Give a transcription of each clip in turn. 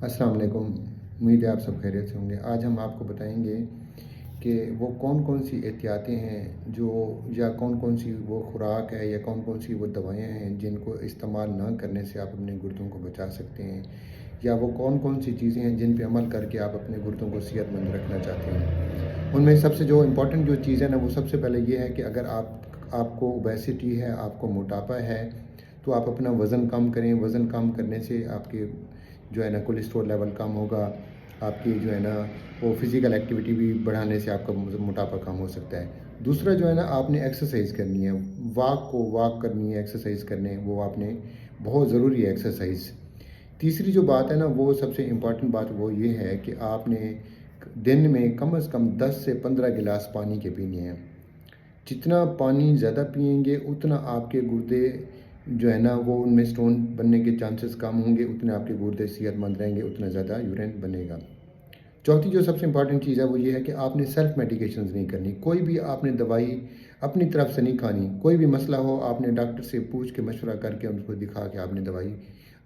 अस्सलाम वालेकुम। उम्मीद है आप सब खैरियत से होंगे। आज हम आपको बताएंगे कि वो कौन कौन सी एहतियातें हैं जो या कौन कौन सी वो खुराक है या कौन कौन सी वो दवाएं हैं जिनको इस्तेमाल ना करने से आप अपने गुर्दों को बचा सकते हैं, या वो कौन कौन सी चीज़ें हैं जिन पे अमल करके आप अपने गुर्दों को सेहतमंद रखना चाहते हैं। उनमें सबसे जो इम्पोर्टेंट जो चीज़ है ना, वो सबसे पहले ये है कि अगर आपको ओबेसिटी है, आपको मोटापा है, तो आप अपना वज़न कम करें। वज़न कम करने से आपके जो है ना कोलेस्ट्रॉल लेवल कम होगा। आपकी जो है ना वो फ़िज़िकल एक्टिविटी भी बढ़ाने से आपका मोटापा कम हो सकता है। दूसरा जो है ना, आपने एक्सरसाइज करनी है, वॉक करनी है, एक्सरसाइज करने वो आपने बहुत ज़रूरी है एक्सरसाइज। तीसरी जो बात है ना, वो सबसे इम्पॉर्टेंट बात वो ये है कि आपने दिन में कम से कम 10 से 15 गिलास पानी के पीने हैं। जितना पानी ज़्यादा पिएंगे उतना आपके गुर्दे जो है ना वो उनमें स्टोन बनने के चांसेस कम होंगे, उतने आपके गुर्दे सेहतमंद रहेंगे, उतना ज़्यादा यूरिन बनेगा। चौथी जो सबसे इम्पॉर्टेंट चीज़ है वो ये है कि आपने सेल्फ मेडिकेशंस नहीं करनी। कोई भी आपने दवाई अपनी तरफ से नहीं खानी। कोई भी मसला हो आपने डॉक्टर से पूछ के मशवरा करके उनको दिखा के आपने दवाई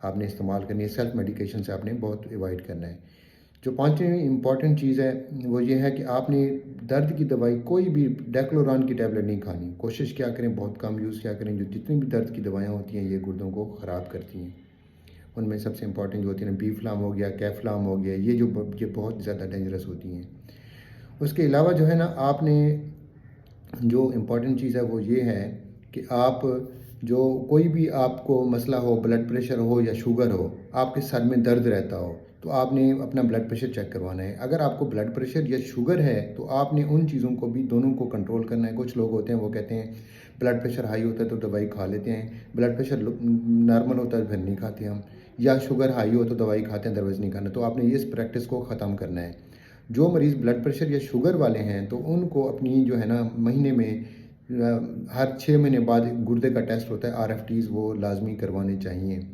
आपने इस्तेमाल करनी है। सेल्फ मेडिकेशन से आपने बहुत अवॉइड करना है। जो पांचवी इम्पॉर्टेंट चीज़ है वो ये है कि आपने दर्द की दवाई कोई भी डेक्लोरान की टैबलेट नहीं खानी। कोशिश क्या करें बहुत कम यूज़ क्या करें। जो जितनी भी दर्द की दवाएं होती हैं ये गुर्दों को ख़राब करती हैं। उनमें सबसे इम्पॉर्टेंट जो होती है ना, बीफ्लाम हो गया, कैफ्लाम हो गया, ये बहुत ज़्यादा डेंजरस होती हैं। उसके अलावा जो है ना, आपने जो इम्पॉर्टेंट चीज़ है वो ये है कि आप जो कोई भी आपको मसला हो, ब्लड प्रेशर हो या शुगर हो, आपके सर में दर्द रहता हो, तो आपने अपना ब्लड प्रेशर चेक करवाना है। अगर आपको ब्लड प्रेशर या शुगर है तो आपने उन चीज़ों को भी दोनों को कंट्रोल करना है। कुछ लोग होते हैं वो कहते हैं ब्लड प्रेशर हाई होता है तो दवाई खा लेते हैं, ब्लड प्रेशर नॉर्मल होता है फिर नहीं खाते हम, या शुगर हाई हो तो दवाई खाते हैं अदरवाइज़ नहीं खाना। तो आपने इस प्रैक्टिस को ख़त्म करना है। जो मरीज़ ब्लड प्रेशर या शुगर वाले हैं तो उनको अपनी जो है ना महीने में हर 6 महीने बाद गुर्दे का टेस्ट होता है, RFTs, वो लाजमी करवाने चाहिए।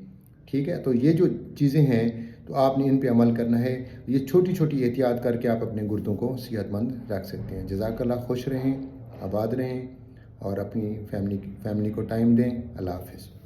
ठीक है, तो ये जो चीज़ें हैं तो आपने इन पे अमल करना है। ये छोटी छोटी एहतियात करके आप अपने गुर्दों को सेहतमंद रख सकते हैं। जज़ाकल्लाह। खुश रहें, आबाद रहें और अपनी फैमिली को टाइम दें। अल्लाह हाफ़िज़।